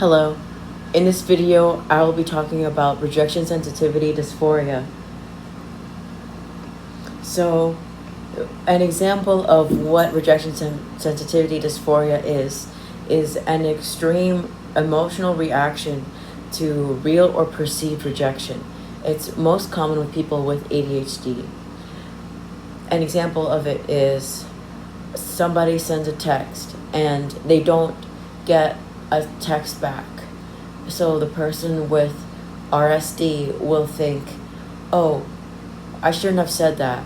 Hello. In this video, I will be talking about rejection sensitivity dysphoria. So, an example of what rejection sensitivity dysphoria is an extreme emotional reaction to real or perceived rejection. It's most common with people with ADHD. An example of it is somebody sends a text and they don't get a text back. So the person with RSD will think, oh, I shouldn't have said that.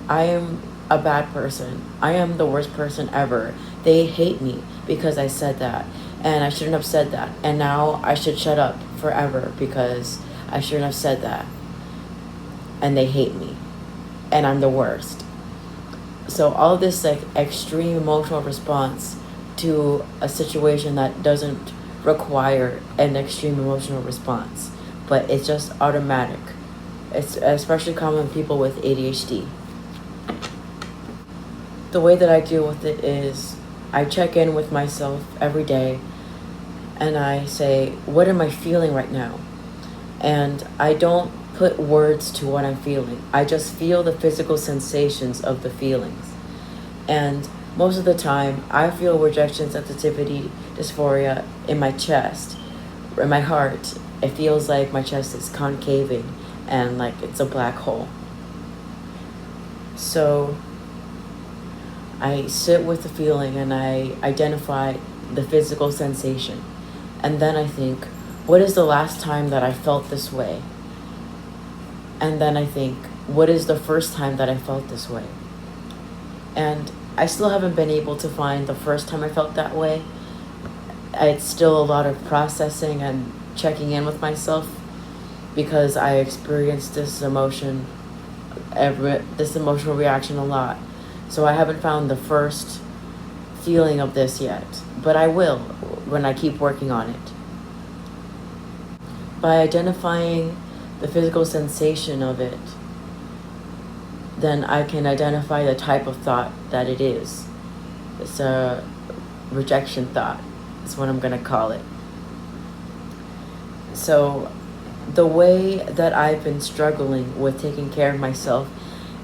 I am a bad person. I am the worst person ever. They hate me because I said that. And I shouldn't have said that. And now I should shut up forever because I shouldn't have said that. And they hate me. And I'm the worst. So all this extreme emotional response to a situation that doesn't require an extreme emotional response, but it's just automatic. It's especially common in people with ADHD. The way that I deal with it is I check in with myself every day and I say, what am I feeling right now? And I don't put words to what I'm feeling. I just feel the physical sensations of the feelings. And most of the time, I feel rejection sensitivity dysphoria in my chest, in my heart. It feels like my chest is concaving and like it's a black hole. So I sit with the feeling and I identify the physical sensation. And then I think, what is the last time that I felt this way? And then I think, what is the first time that I felt this way? And I still haven't been able to find the first time I felt that way. It's still a lot of processing and checking in with myself because I experienced this emotional reaction a lot. So I haven't found the first feeling of this yet, but I will when I keep working on it. By identifying the physical sensation of it, then I can identify the type of thought that it is. It's a rejection thought, is what I'm going to call it. So the way that I've been struggling with taking care of myself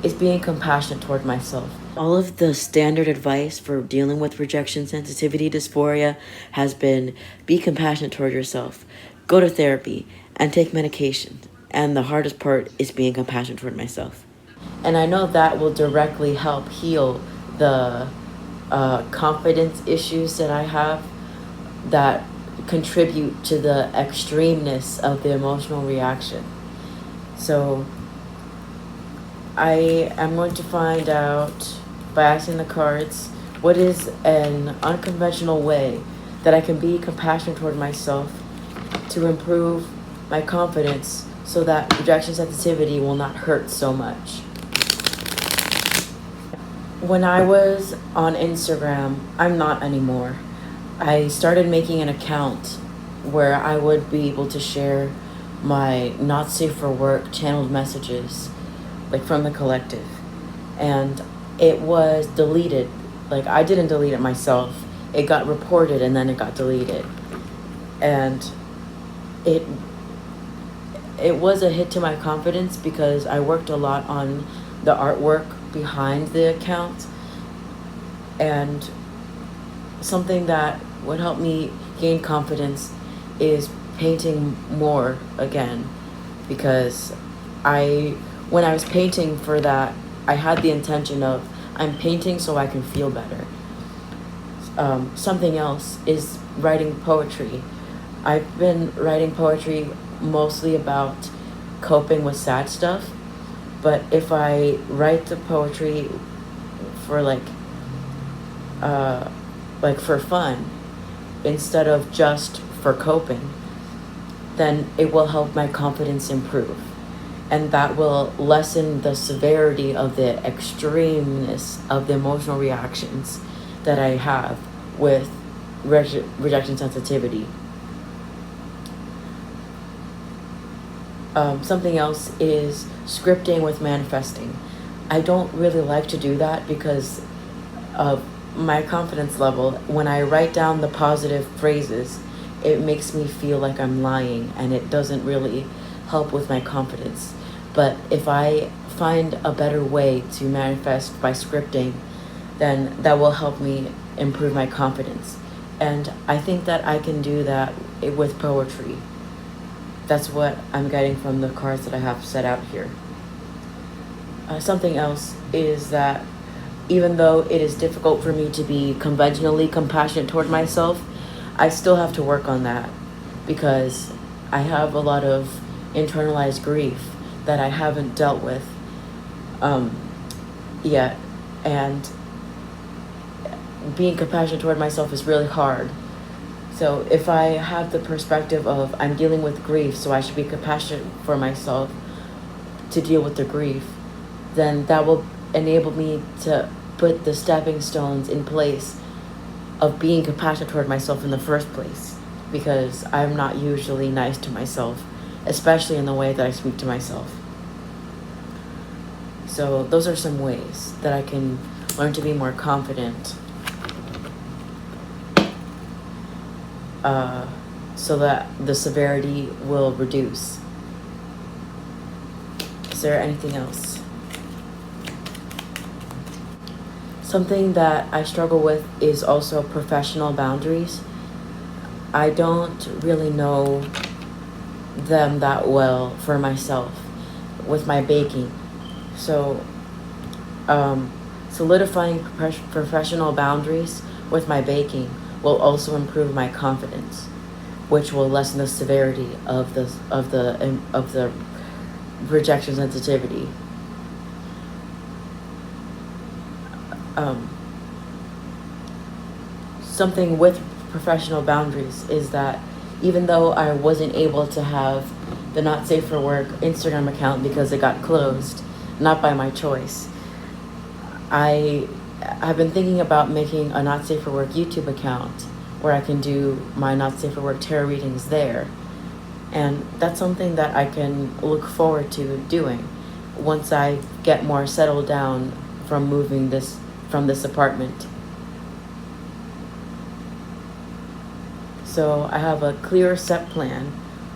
is being compassionate toward myself. All of the standard advice for dealing with rejection sensitivity dysphoria has been be compassionate toward yourself, go to therapy, and take medication. And the hardest part is being compassionate toward myself. And I know that will directly help heal the confidence issues that I have that contribute to the extremeness of the emotional reaction. So I am going to find out by asking the cards what is an unconventional way that I can be compassionate toward myself to improve my confidence so that rejection sensitivity will not hurt so much. When I was on Instagram, I'm not anymore. I started making an account where I would be able to share my not safe for work channeled messages, like from the collective. And it was deleted. Like, I didn't delete it myself. It got reported and then it got deleted. And it was a hit to my confidence because I worked a lot on the artwork behind the account, and something that would help me gain confidence is painting more again, because when I was painting for that, I had the intention of I'm painting so I can feel better. Something else is writing poetry. I've been writing poetry mostly about coping with sad stuff, but if I write the poetry for for fun instead of just for coping, then it will help my confidence improve, and that will lessen the severity of the extremeness of the emotional reactions that I have with rejection sensitivity. Something else is scripting with manifesting. I don't really like to do that because of my confidence level. When I write down the positive phrases, it makes me feel like I'm lying, and it doesn't really help with my confidence. But if I find a better way to manifest by scripting, then that will help me improve my confidence. And I think that I can do that with poetry. That's what I'm getting from the cards that I have set out here. Something else is that even though it is difficult for me to be conventionally compassionate toward myself, I still have to work on that because I have a lot of internalized grief that I haven't dealt with yet. And being compassionate toward myself is really hard. So if I have the perspective of I'm dealing with grief, so I should be compassionate for myself to deal with the grief, then that will enable me to put the stepping stones in place of being compassionate toward myself in the first place, because I'm not usually nice to myself, especially in the way that I speak to myself. So those are some ways that I can learn to be more confident, so that the severity will reduce. Is there anything else? Something that I struggle with is also professional boundaries. I don't really know them that well for myself with my baking. So solidifying professional boundaries with my baking will also improve my confidence, which will lessen the severity of the rejection sensitivity. Something with professional boundaries is that even though I wasn't able to have the Not Safe for Work Instagram account because it got closed, not by my choice, I have been thinking about making a Not Safe for Work YouTube account where I can do my Not Safe for Work tarot readings there. And that's something that I can look forward to doing once I get more settled down from moving from this apartment. So I have a clear set plan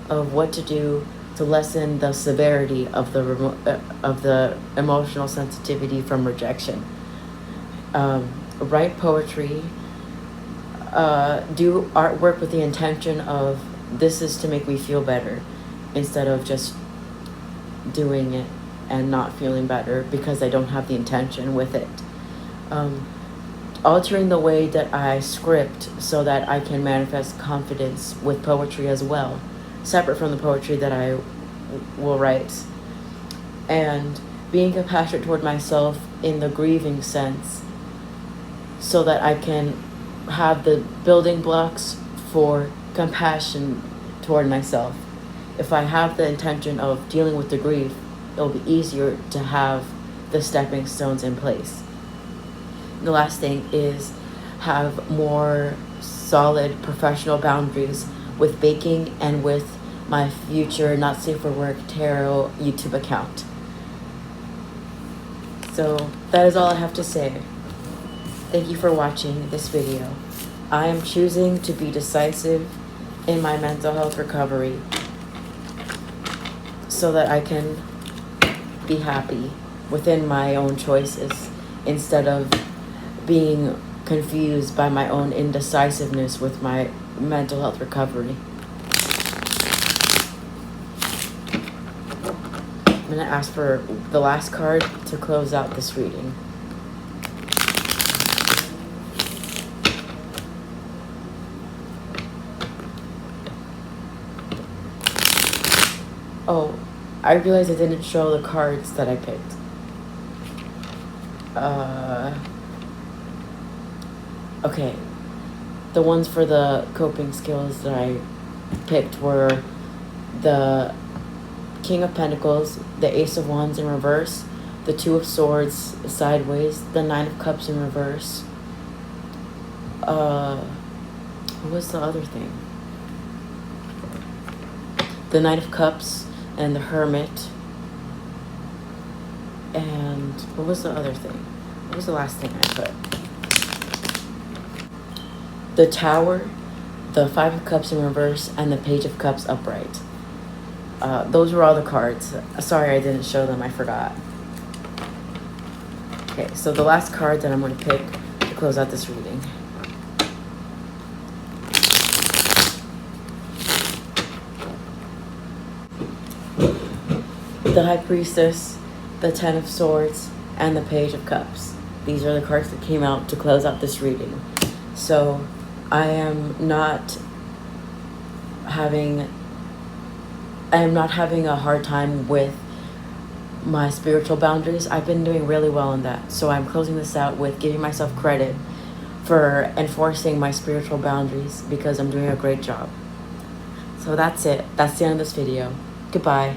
of what to do to lessen the severity of the emotional sensitivity from rejection. Write poetry, do artwork with the intention of this is to make me feel better, instead of just doing it and not feeling better because I don't have the intention with it. Altering the way that I script so that I can manifest confidence with poetry as well, separate from the poetry that I will write. And being compassionate toward myself in the grieving sense so that I can have the building blocks for compassion toward myself. If I have the intention of dealing with the grief, it'll be easier to have the stepping stones in place. The last thing is have more solid professional boundaries with baking and with my future Not Safe for Work Tarot YouTube account. So that is all I have to say. Thank you for watching this video. I am choosing to be decisive in my mental health recovery so that I can be happy within my own choices instead of being confused by my own indecisiveness with my mental health recovery. I'm going to ask for the last card to close out this reading. Oh, I realized I didn't show the cards that I picked. Okay, the ones for the coping skills that I picked were the King of Pentacles, the Ace of Wands in reverse, the Two of Swords sideways, the Nine of Cups in reverse. What was the other thing? The Knight of Cups and the Hermit. And what was the other thing? What was the last thing I put? The Tower, the Five of Cups in reverse, and the Page of Cups upright. Those were all the cards. Sorry I didn't show them, I forgot. Okay, so the last card that I'm going to pick to close out this reading. The High Priestess, the Ten of Swords, and the Page of Cups. These are the cards that came out to close out this reading. So I am not having a hard time with my spiritual boundaries. I've been doing really well in that. So I'm closing this out with giving myself credit for enforcing my spiritual boundaries, because I'm doing a great job. So that's it. That's the end of this video. Goodbye.